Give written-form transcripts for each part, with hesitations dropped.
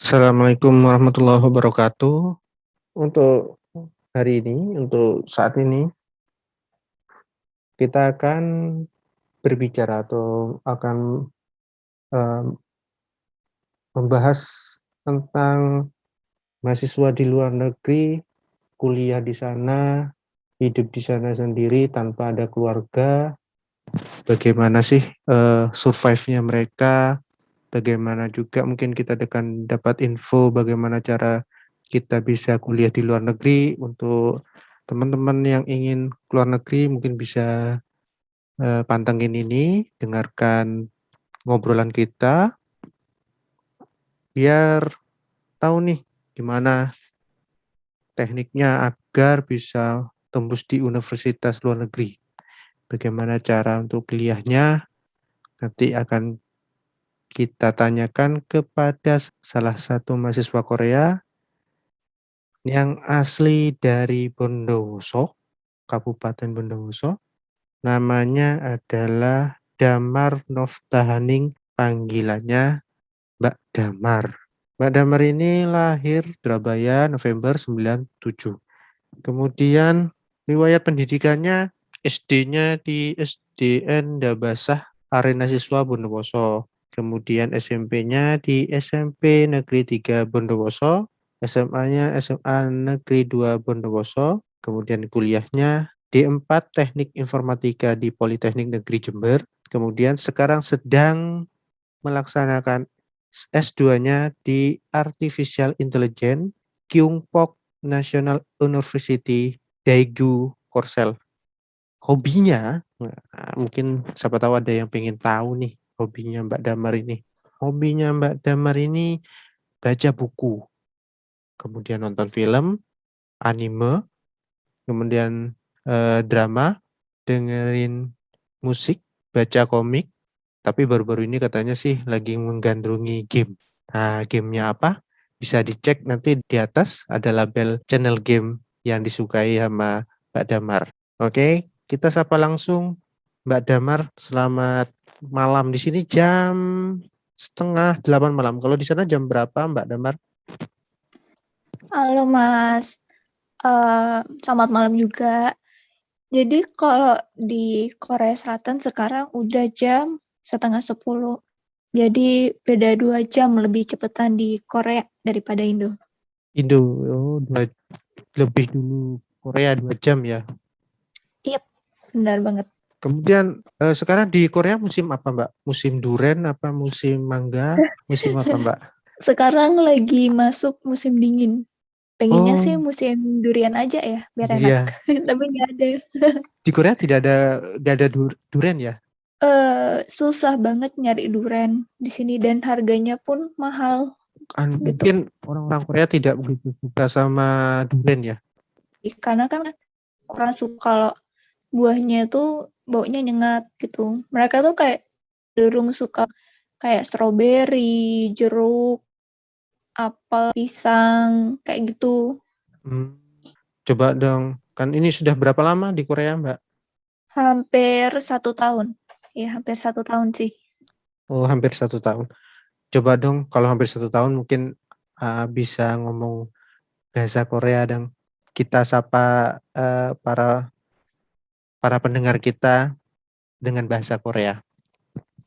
Assalamualaikum warahmatullahi wabarakatuh. Untuk hari ini, untuk saat ini, kita akan berbicara atau akan membahas tentang mahasiswa di luar negeri, kuliah di sana, hidup di sana sendiri tanpa ada keluarga, bagaimana sih survive-nya mereka, bagaimana juga mungkin kita akan dapat info bagaimana cara kita bisa kuliah di luar negeri. Untuk teman-teman yang ingin keluar negeri mungkin bisa pantengin ini, dengarkan ngobrolan kita biar tahu nih gimana tekniknya agar bisa tembus di universitas luar negeri. Bagaimana cara untuk kuliahnya nanti akan kita tanyakan kepada salah satu mahasiswa Korea yang asli dari Bondowoso, Kabupaten Bondowoso. Namanya adalah Damar Noftahaning, panggilannya Mbak Damar. Mbak Damar ini lahir Surabaya November 97. Kemudian riwayat pendidikannya SD-nya di SDN Dabasah Arena Siswa Bondowoso. Kemudian SMP-nya di SMP Negeri 3 Bondowoso, SMA-nya SMA Negeri 2 Bondowoso, kemudian kuliahnya D4 Teknik Informatika di Politeknik Negeri Jember, kemudian sekarang sedang melaksanakan S2-nya di Artificial Intelligence Kyungpok National University Daegu Korsel. Hobinya, mungkin siapa tahu ada yang pengen tahu nih hobinya Mbak Damar ini. Hobinya Mbak Damar ini baca buku, kemudian nonton film, anime, kemudian drama, dengerin musik, baca komik, tapi baru-baru ini katanya sih lagi menggandrungi game. Nah, gamenya apa? Bisa dicek nanti di atas ada label channel game yang disukai sama Mbak Damar. Oke, kita sapa langsung Mbak Damar. Selamat malam. Di sini jam setengah 8 malam. Kalau di sana jam berapa Mbak Damar? Halo Mas, selamat malam juga. Jadi kalau di Korea Selatan sekarang udah jam setengah 10. Jadi beda 2 jam lebih cepetan di Korea daripada Indo. Indo, oh, lebih dulu Korea 2 jam ya. Iya, benar banget. Kemudian sekarang di Korea musim apa Mbak? Musim duren apa musim mangga? Musim apa Mbak? Sekarang lagi masuk musim dingin. Pengennya sih Oh musim durian aja ya, biar enak. iya, Tapi nggak ada. di Korea tidak ada duren ya? Susah banget nyari durian di sini dan harganya pun mahal Kan gitu. mungkin orang-orang Korea tidak begitu suka sama duren ya. Karena kan orang suka kalau buahnya itu baunya nyengat gitu. Mereka tuh kayak cenderung suka kayak stroberi, jeruk, apel, pisang, kayak gitu. Hmm, coba dong. Kan ini sudah berapa lama di Korea Mbak? Hampir 1 tahun. Ya, hampir 1 tahun sih. Oh hampir 1 tahun. Coba dong kalau hampir 1 tahun mungkin bisa ngomong bahasa Korea dong. Kita sapa para para pendengar kita dengan bahasa Korea.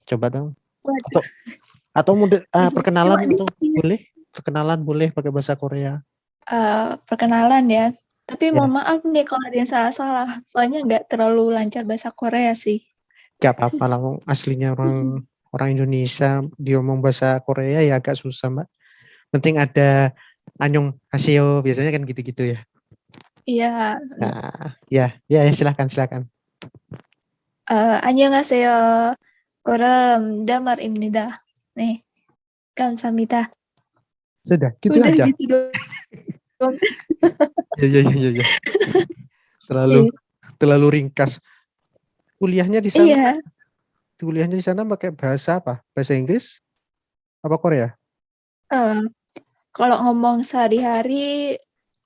Coba dong. Waduh, Atau atau coba perkenalan atau dikit. boleh? Perkenalan boleh pakai bahasa Korea. Perkenalan ya. Tapi Ya, mohon maaf nih kalau ada yang salah-salah. Soalnya nggak terlalu lancar bahasa Korea sih. gak apa-apa lah. Aslinya orang orang Indonesia diomong bahasa Korea ya agak susah Mbak. Penting ada anyong haseo biasanya kan gitu-gitu ya. Iya. Nah, ya silakan silakan. 안녕하세요. 그럼 damar입니다. 네, 감사합니다. Sudah, gitu Udah aja. gitu doang. Ya. Terlalu Iya. terlalu ringkas. Kuliahnya di sana, Iya, kuliahnya di sana pakai bahasa apa? Bahasa Inggris apa Korea? eee, kalau ngomong sehari-hari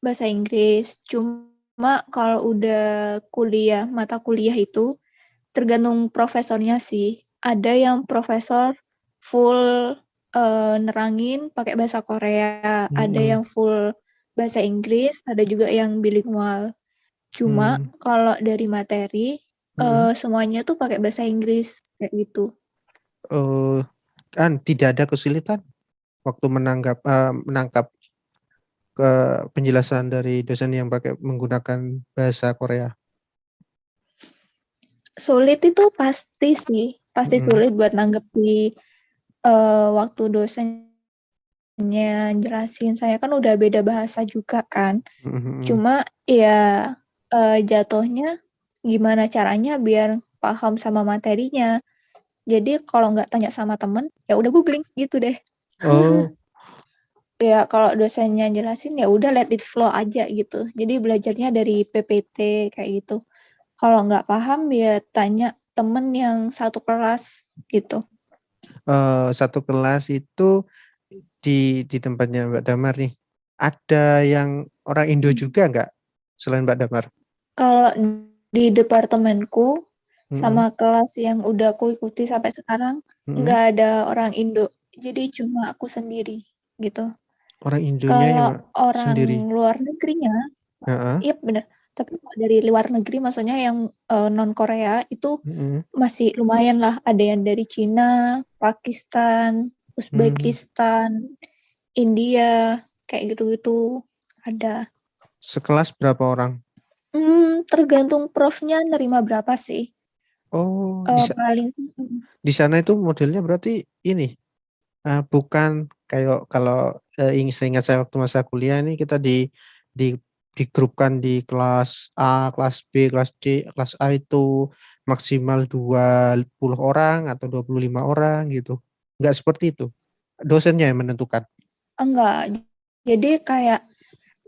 bahasa Inggris, cuma kalau udah kuliah, mata kuliah itu tergantung profesornya sih. Ada yang profesor full, nerangin pakai bahasa Korea, ada Mhm. yang full bahasa Inggris, ada juga yang bilingual. Cuma Mmm. kalau dari materi, Mhm. semuanya tuh pakai bahasa Inggris, kayak gitu. Kan tidak ada kesulitan waktu menangkap penjelasan dari dosen yang menggunakan bahasa Korea? Sulit itu pasti sih, pasti Mhm. sulit buat nanggep waktu dosennya jelasin. Saya kan udah beda bahasa juga kan. Mhm mhm. Cuma ya, jatuhnya gimana caranya biar paham sama materinya. Jadi kalau nggak tanya sama temen, ya udah googling gitu deh. Oh. Ya kalau dosennya jelasin ya udah let it flow aja gitu. Jadi belajarnya dari PPT kayak gitu. Kalau nggak paham ya tanya temen yang satu kelas gitu. Satu kelas itu di tempatnya Mbak Damar nih, ada yang orang Indo juga nggak selain Mbak Damar? Kalau di departemenku Mhm. sama kelas yang udah aku ikuti sampai sekarang Mhm. nggak ada orang Indo. Jadi cuma aku sendiri gitu. Orang Indonya Kalau cuma orang sendiri? luar negerinya, Heeh. iya bener. Tapi kalau dari luar negeri maksudnya yang non Korea itu Mhm. masih lumayan lah. Ada yang dari Cina, Pakistan, Mmm. Uzbekistan, India, kayak gitu-gitu ada. Sekelas berapa orang? Tergantung profnya nerima berapa sih. Oh, Paling di sana itu modelnya berarti ini, bukan kayak kalau, seingat saya waktu masa kuliah nih kita di digrupkan di kelas A, kelas B, kelas C, kelas A itu maksimal 20 orang atau 25 orang gitu. Nggak seperti itu? Dosennya yang menentukan? enggak. Jadi kayak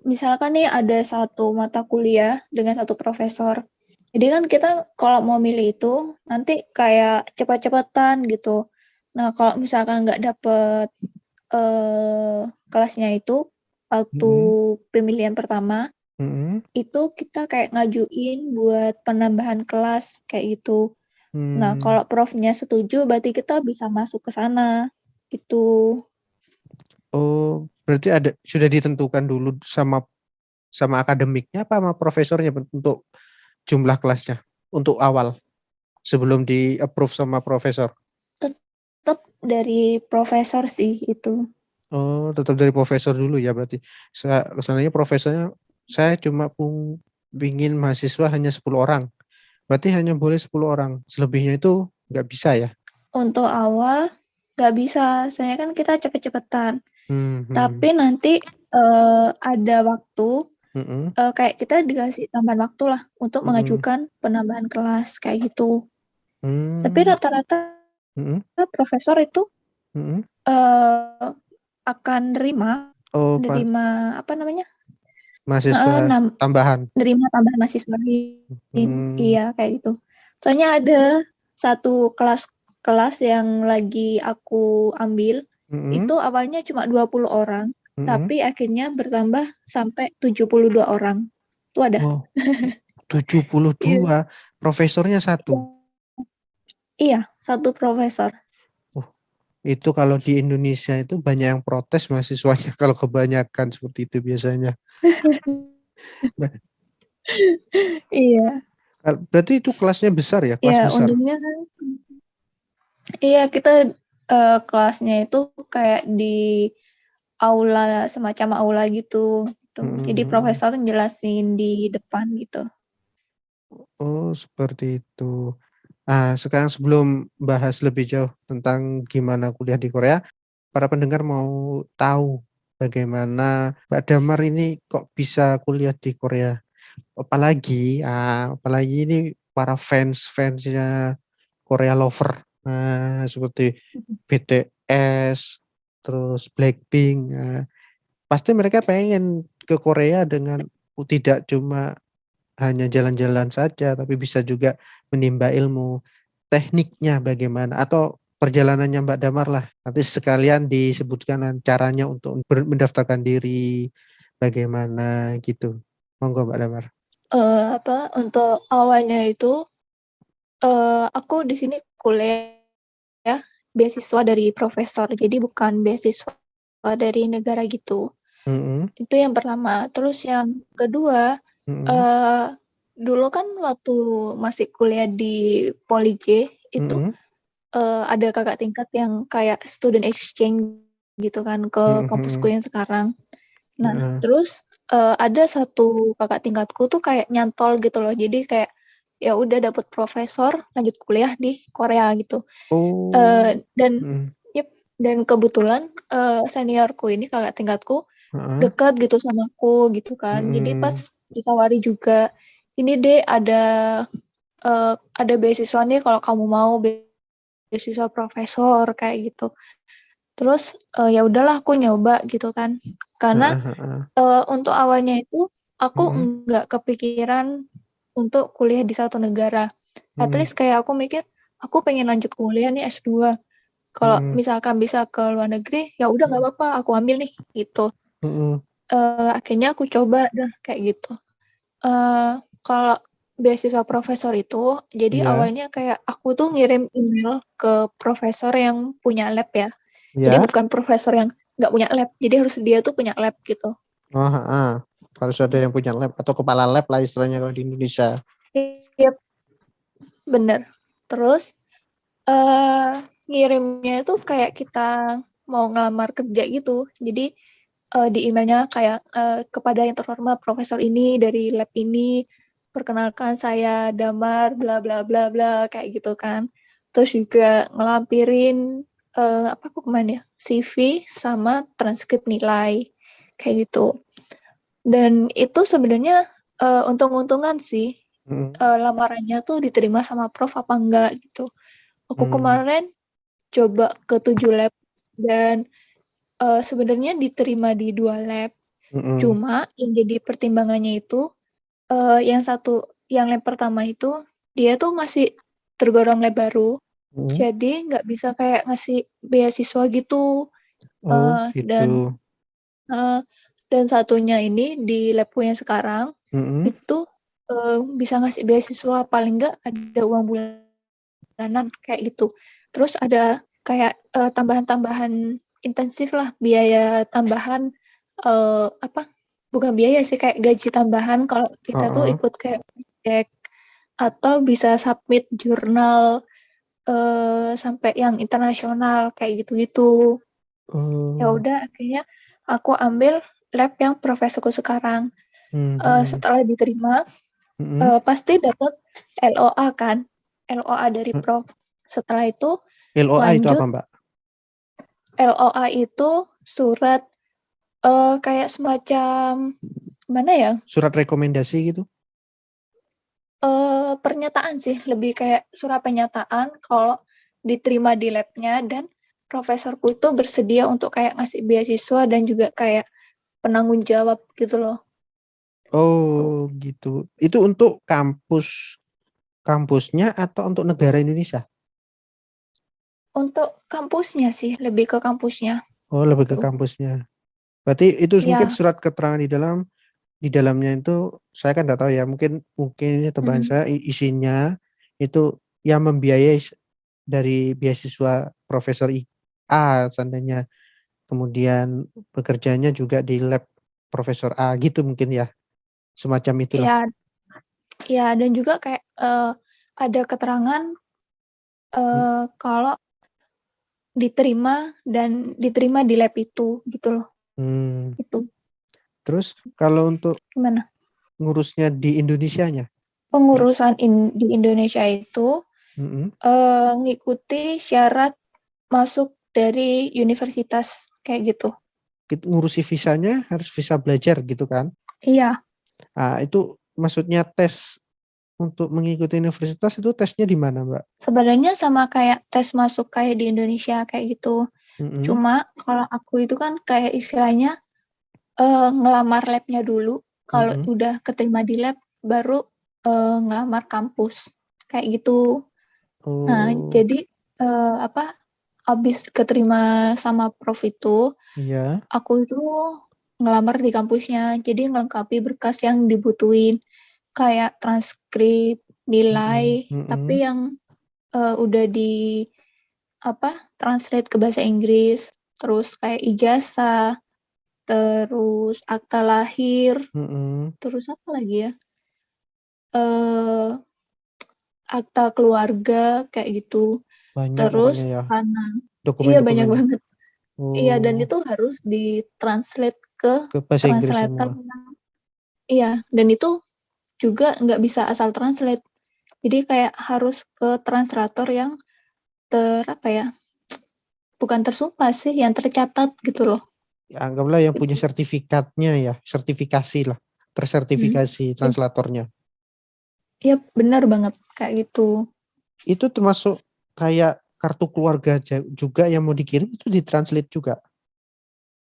misalkan nih ada satu mata kuliah dengan satu profesor. Jadi kan kita kalau mau milih itu nanti kayak cepet-cepetan gitu. Nah, kalau misalkan nggak dapet kelasnya itu waktu Mhm. pemilihan pertama, Mhm. itu kita kayak ngajuin buat penambahan kelas kayak gitu. Nah, Mmm. kalau profnya setuju berarti kita bisa masuk ke sana, gitu. Oh, berarti sudah ditentukan dulu sama sama akademiknya apa sama profesornya untuk jumlah kelasnya? Untuk awal, sebelum di-approve sama profesor? Tetep dari profesor sih itu. Oh, tetap dari profesor dulu ya berarti. Seandainya profesornya, "Saya cuma pingin mahasiswa hanya 10 orang." Berarti hanya boleh 10 orang, selebihnya itu nggak bisa ya? Untuk awal nggak bisa, soalnya kan kita cepet-cepetan. Mhm. Tapi nanti, ada waktu, Mhm. kayak kita dikasih tambahan waktu lah untuk Mhm. mengajukan penambahan kelas, kayak gitu. Tapi Mmm. rata-rata Mhm. profesor itu, Mhm. eee, akan nerima Oh, nerima apa namanya heeh, mahasiswa tambahan? nerima tambahan mahasiswa lain. Mmm. Iya, kayak gitu. Soalnya ada satu kelas yang lagi aku ambil, Mhm. itu awalnya cuma 20 orang, Mhm. tapi akhirnya bertambah sampai 72 orang. Itu ada. Oh, 72, Iya. profesornya Iya. 1? Iya, 1 profesor. Oh, itu kalau di Indonesia itu banyak yang protes mahasiswanya kalau kebanyakan seperti itu biasanya. Nah, Iya. berarti itu kelasnya besar ya, kelas Ya besar? untungnya kan iya kita, kelasnya itu kayak di aula, semacam aula gitu, tuh. Mhm Jadi mhm. profesor jelasin di depan gitu. Oh, seperti itu. Sekarang sebelum bahas lebih jauh tentang gimana kuliah di Korea, para pendengar mau tahu bagaimana Mbak Damar ini kok bisa kuliah di Korea? Apalagi ini para fans-fansnya Korea lover, seperti BTS, terus Blackpink, pasti mereka pengen ke Korea dengan tidak cuma hanya jalan-jalan saja, tapi bisa juga menimba ilmu. Tekniknya bagaimana? Atau perjalanannya Mbak Damar lah, nanti sekalian disebutkan caranya untuk mendaftarkan diri, bagaimana gitu. Monggo Mbak Damar. Untuk awalnya itu, aku di sini kuliah beasiswa dari profesor, jadi bukan beasiswa dari negara gitu. Mhm. Itu yang pertama. Terus yang kedua, Mhm. eee, dulu kan waktu masih kuliah di Poli J itu, Mhm. ada kakak tingkat yang kayak student exchange gitu kan ke Mhm. kampusku Mhm. yang sekarang. Nah, Heeh. terus, ada satu kakak tingkatku tuh kayak nyantol gitu loh. Jadi kayak, ya udah dapet profesor, lanjut kuliah di Korea gitu. Oh. Dan Mhm. yap, dan kebetulan, seniorku ini, kakak tingkatku, Heeh. dekat gitu sama aku gitu kan. Jadi pas Mhm. ditawari juga, "Ini Dek ada beasiswa nih kalau kamu mau beasiswa profesor," kayak gitu. Terus, ya udahlah aku nyoba gitu kan. Karena, Heeh. Heeh. untuk awalnya itu aku Mhm. nggak kepikiran untuk kuliah di satu negara. At Mhm. least kayak aku mikir, aku pengen lanjut kuliah nih S2. Kalau Mhm. misalkan bisa ke luar negeri, ya udah nggak apa-apa, aku ambil nih, gitu. Mhm. Akhirnya aku coba dah kayak gitu. Kalau beasiswa profesor itu, jadi Iya. awalnya kayak aku tuh ngirim email ke profesor yang punya lab ya. Jadi Iya. bukan profesor yang nggak punya lab, jadi harus dia tuh punya lab gitu. Oh, heeh. Harus ada yang punya lab atau kepala lab lah istilahnya kalau di Indonesia. Iya, bener. Terus, ngirimnya itu kayak kita mau ngelamar kerja gitu. Jadi, di emailnya kayak, "Kepada yang terhormat profesor ini dari lab ini, perkenalkan saya Damar bla bla bla bla," kayak gitu kan. Terus juga ngelampirin, apa dokumen ya, CV sama transkrip nilai, kayak gitu. Dan itu sebenarnya, untung-untungan sih, Mhm. lamarannya tuh diterima sama prof apa enggak gitu. Aku Mmm. kemarin coba ke 7 lab dan, sebenarnya diterima di 2 lab, Mhm. cuma yang jadi pertimbangannya itu, yang satu yang lab pertama itu, dia tuh masih tergolong lab baru, Mhm. jadi nggak bisa kayak ngasih beasiswa gitu, Oh, eee, gitu. dan heeh, dan satunya ini di lab-ku yang sekarang, Mhm. itu, bisa ngasih beasiswa paling nggak ada uang bulanan kayak gitu. Terus ada kayak, tambahan-tambahan intensif lah, biaya tambahan, apa, bukan biaya sih, kayak gaji tambahan kalau kita tuh Heeh. ikut kayak project atau bisa submit jurnal, sampai yang internasional kayak gitu-gitu. Ya Oh. udah akhirnya aku ambil lab yang profesorku sekarang. Mmm. Mhm. Setelah diterima, Mhm. pasti dapat LOA kan, LOA dari prof. Setelah itu LOA itu apa, lanjut, Mbak? LOA itu surat, kayak semacam gimana ya, Surat rekomendasi gitu? pernyataan sih, lebih kayak surat pernyataan kalau diterima di lab-nya dan profesorku itu bersedia untuk kayak ngasih beasiswa dan juga kayak penanggung jawab gitu loh, gitu. Oh, gitu. Itu untuk kampusnya atau untuk negara Indonesia? Untuk kampusnya sih, lebih ke kampusnya, Oh, lebih ke tuh. kampusnya. Berarti itu mungkin Iya, surat keterangan di dalamnya itu saya kan nggak tahu ya, mungkin mungkin ini tebakan mhm. saya isinya itu yang membiayai dari beasiswa Profesor A seandainya, kemudian bekerjanya juga di lab Profesor A gitu mungkin ya, semacam itulah. Iya, iya, dan juga kayak, ada keterangan, Mmm. kalau diterima di lab itu, gitu loh, Mmm. itu. Terus kalau untuk Gimana? ngurusnya di Indonesianya? Gi Pengurusan di Indonesia itu, Mhm. ngikuti syarat masuk dari universitas, kayak gitu. Ngurusi visanya harus visa belajar gitu kan? Iya, Itu maksudnya tes untuk mengikuti universitas itu tesnya di mana, Mbak? sebenarnya sama kayak tes masuk kayak di Indonesia, kayak gitu. Mhm. Cuma kalau aku itu kan kayak istilahnya, ngelamar lab-nya dulu, kalau Mhm. udah keterima di lab baru, ngelamar kampus, kayak gitu. Nah, Oh, jadi, apa, habis keterima sama prof itu, iya. aku itu ngelamar di kampusnya, jadi ngelengkapi berkas yang dibutuhin, kayak transkrip, Mhm. nilai, tapi Mhm. yang, udah translate ke bahasa Inggris, terus kayak ijazah, terus akta lahir, Mhm. terus apa lagi ya? Eee, Akta keluarga kayak gitu. Banyak pokoknya Terus ya, karena iya banyak dokumen-dokumennya. banget. Iya dan Oh, itu harus di-translate ke ke bahasa Inggris translator semua. yang iya, dan itu juga nggak bisa asal translate. Jadi kayak harus ke translator yang apa ya, bukan tersumpah sih, yang tercatat gitu loh. Ya, anggaplah yang punya Gitu. sertifikatnya ya, sertifikasi lah, Mhm. tersertifikasi Iya translatornya. iya bener banget, kayak gitu. Itu termasuk kayak kartu keluarga juga yang mau dikirim itu ditranslate juga?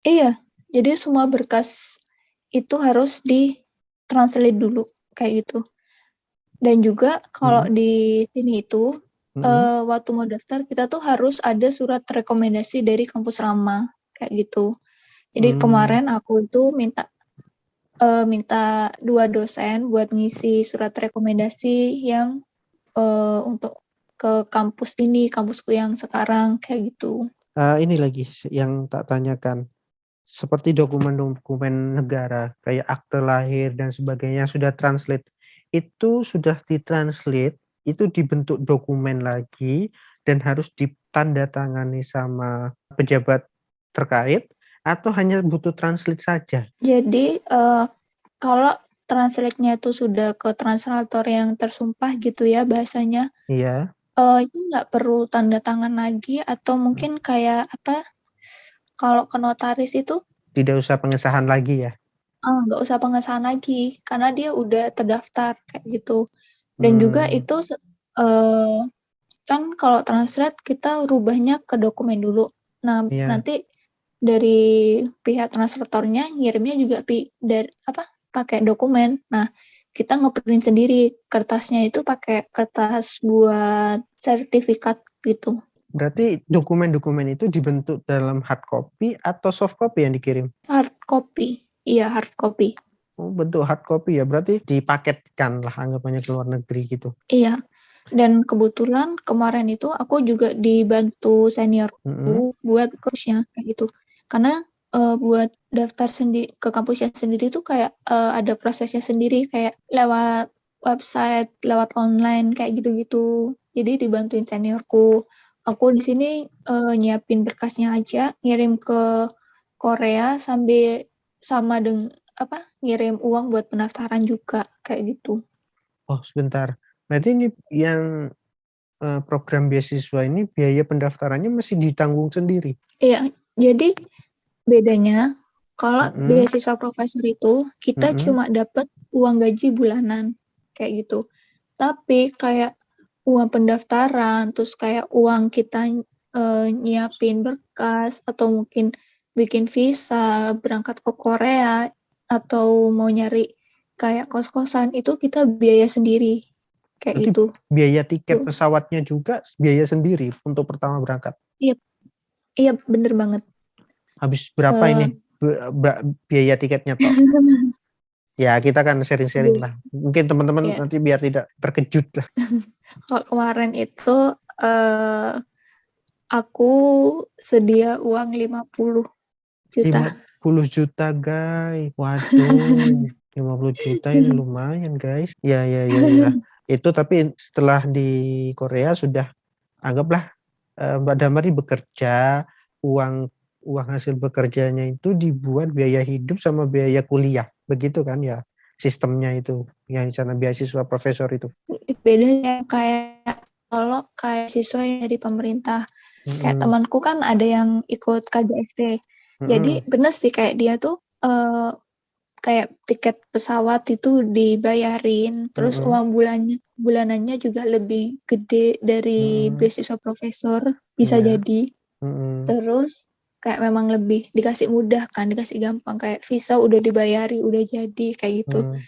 Iya, jadi semua berkas itu harus di-translate dulu, kayak gitu. Dan juga kalau Mhm, di sini itu, mhm. waktu mau daftar kita tuh harus ada surat rekomendasi dari kampus lama, kayak gitu. Jadi Mmm, kemarin aku itu minta 2 dosen buat ngisi surat rekomendasi yang, untuk ke kampus ini, kampusku yang sekarang, kayak gitu. ini lagi yang tak tanyakan, seperti dokumen-dokumen negara kayak akte lahir dan sebagainya sudah translate, itu sudah ditranslate, itu dibentuk dokumen lagi dan harus ditandatangani sama pejabat terkait atau hanya butuh translate saja? Jadi, kalau translate-nya itu sudah ke translator yang tersumpah gitu ya bahasanya, Iya, itu nggak perlu tanda tangan lagi atau mmm, mungkin kayak kalau ke notaris itu, tidak usah pengesahan lagi ya? nggak usah pengesahan lagi karena dia udah terdaftar kayak gitu. Dan juga Mmm, itu kan kalau translate kita rubahnya ke dokumen dulu. Nah, iya. nanti dari pihak translatornya ngirimnya juga pakai dokumen. Nah, kita nge-print sendiri, kertasnya itu pakai kertas buat sertifikat gitu, Berarti dokumen-dokumen itu dibentuk dalam hard copy atau soft copy yang dikirim? hard copy. Iya, hard copy. Oh, bentuk hard copy ya, berarti dipaketkan lah anggapannya ke luar negeri gitu? Iya, dan kebetulan kemarin itu aku juga dibantu Mhm, seniorku buat kursnya kayak gitu. Karena, buat daftar ke kampusnya sendiri tuh kayak, ada prosesnya sendiri kayak lewat website, lewat online kayak gitu-gitu. Jadi dibantuin seniorku. Aku di sini, nyiapin berkasnya aja, ngirim ke Korea ngirim uang buat pendaftaran juga, kayak gitu. oh sebentar, berarti ini yang, program beasiswa ini biaya pendaftarannya masih ditanggung sendiri? Iya, jadi bedanya kalau Mhm, beasiswa profesor itu kita mhm, cuma dapat uang gaji bulanan, kayak gitu. Tapi kayak uang pendaftaran, terus kayak uang kita, nyiapin berkas atau mungkin bikin visa, berangkat ke Korea, atau mau nyari kayak kos-kosan, itu kita biaya sendiri, berarti kayak gitu. biaya tiket Tuh. pesawatnya juga biaya sendiri untuk pertama berangkat? Iya iya bener banget. Habis berapa ini Eee, be ba biaya tiketnya, Tok? Ya kita kan sharing-sharing aduh, lah, mungkin teman-teman ya. nanti biar tidak terkejut lah. Kalau kemarin itu, eee, aku sedia uang 50 juta. 50 juta guys, waduh, 50 juta ini lumayan guys. Ya ya ya ya, itu tapi setelah di Korea sudah anggaplah, Mbak Damari bekerja, uang uang hasil bekerjanya itu dibuat biaya hidup sama biaya kuliah, begitu kan ya sistemnya itu, yang sana beasiswa profesor itu? Bedanya kayak kalau kayak siswa yang dari pemerintah, kayak Mhm, temanku kan ada yang ikut KJSP. Jadi mhm, bener sih kayak dia tuh, kayak tiket pesawat itu dibayarin, terus mhm, uang bulanannya juga lebih gede dari mhm, beasiswa profesor, bisa iya, jadi. mhm, Terus kayak memang lebih dikasih mudah kan, dikasih gampang, kayak visa udah dibayari, udah jadi, kayak gitu. mmm,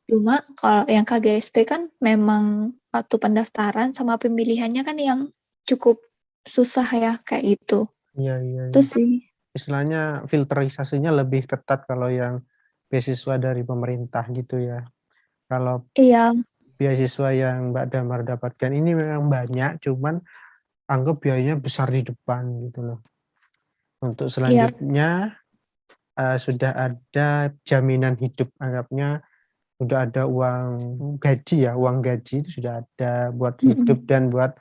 Cuma kalau yang KGSP kan memang waktu pendaftaran sama pemilihannya kan yang cukup susah ya, kayak gitu. iya iya Itu iya. sih. Istilahnya filterisasinya lebih ketat kalau yang beasiswa dari pemerintah gitu ya. Kalau Iya, beasiswa yang Mbak Damar dapatkan ini memang banyak, cuman anggap biayanya besar di depan gitu loh. Untuk Iya, selanjutnya, sudah ada jaminan hidup, anggapnya udah ada uang gaji ya, uang gaji itu sudah ada buat hidup mhm, dan buat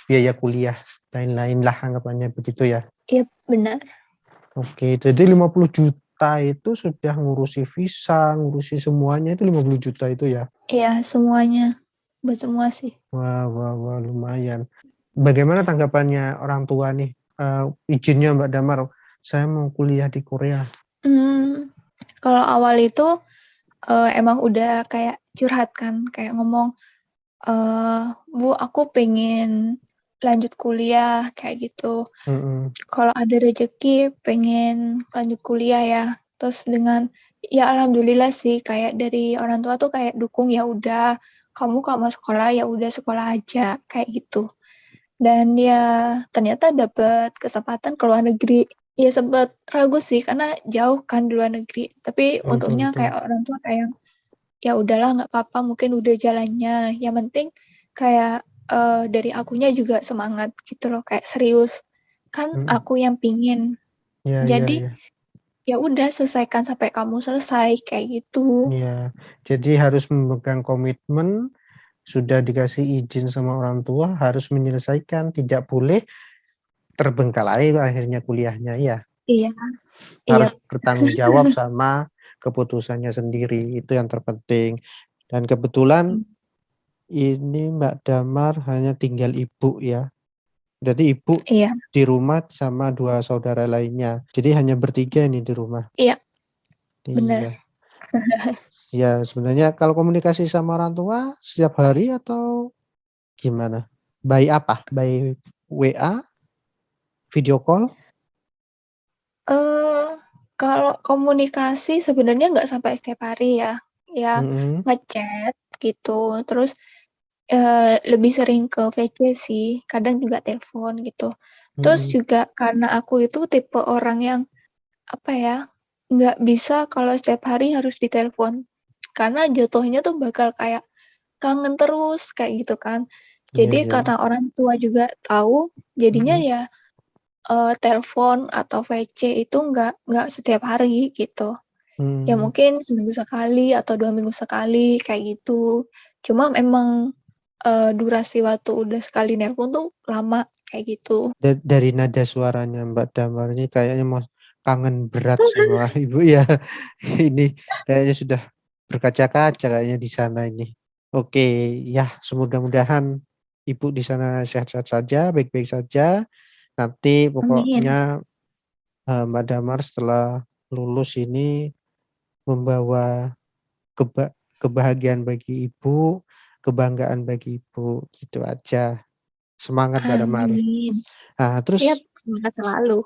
biaya kuliah, lain-lain lah anggapannya begitu ya. iya benar. Oke, jadi 50 juta itu sudah ngurusi visa, ngurusi semuanya itu 50 juta itu ya? Iya semuanya, buat semua sih. Wah wah wah, lumayan. Bagaimana tanggapannya orang tua nih, izinnya Mbak Damar, "Saya mau kuliah di Korea." Kalau awal itu, emang udah kayak curhat kan, kayak ngomong, "Bu, aku pengen lanjut kuliah," kayak gitu. Mhm, Kalau ada rezeki pengen lanjut kuliah ya. Terus dengan ya alhamdulillah sih kayak dari orang tua tuh kayak dukung, "Ya udah, kamu kalau mau sekolah, ya udah sekolah aja," kayak gitu. Dan ya ternyata dapet kesempatan ke luar negeri. Ya sempet ragu sih karena jauh kan di luar negeri, tapi betul betul untungnya betul. kayak orang tua kayak, "Ya udahlah nggak apa-apa mungkin udah jalannya, yang penting kayak, dari akunya juga semangat," gitu loh, kayak serius, "Kan Mhm, aku yang pingin, iya iya jadi iya. ya udah selesaikan sampai kamu selesai," kayak gitu. Iya, jadi harus memegang komitmen, sudah dikasih izin sama orang tua, harus menyelesaikan, tidak boleh terbengkalai akhirnya kuliahnya, iya. Iya iya, Harus bertanggung jawab sama keputusannya sendiri, itu yang terpenting. Dan kebetulan mmm, ini Mbak Damar hanya tinggal ibu ya, jadi ibu iya di rumah sama 2 saudara lainnya, jadi hanya bertiga ini di rumah? iya, bener. Iya. Ya sebenarnya kalau komunikasi sama orang tua setiap hari atau gimana? By apa? By WA, video call? Eee, Kalau komunikasi sebenarnya nggak sampai setiap hari ya, ya Mhm nge-chat gitu, terus, lebih sering ke VC sih, kadang juga telepon gitu. Terus mhm. juga karena aku itu tipe orang yang, apa ya, nggak bisa kalau setiap hari harus ditelepon, karena jatuhnya tuh bakal kayak kangen terus, kayak gitu kan. Iya Jadi iya iya. karena orang tua juga tahu, jadinya Mhm. ya telepon atau VC itu nggak setiap hari gitu. Ya Mmm. mungkin seminggu sekali atau 2 minggu sekali kayak gitu. Cuma memang, durasi waktu udah sekali nelpon tuh lama kayak gitu. Dari nada suaranya Mbak Damar ini kayaknya kangen berat sama ibu ya. Ini kayaknya sudah berkaca-kaca kayaknya di sana ini. Oke, ya semoga-modahan ibu di sana sehat-sehat saja, baik-baik saja. Nanti Amin pokoknya, Mbak Damar setelah lulus ini membawa kebahagiaan bagi ibu, kebanggaan bagi ibu, gitu aja. Semangat Mbak Damar. amin. Nah Siap, terus semangat selalu.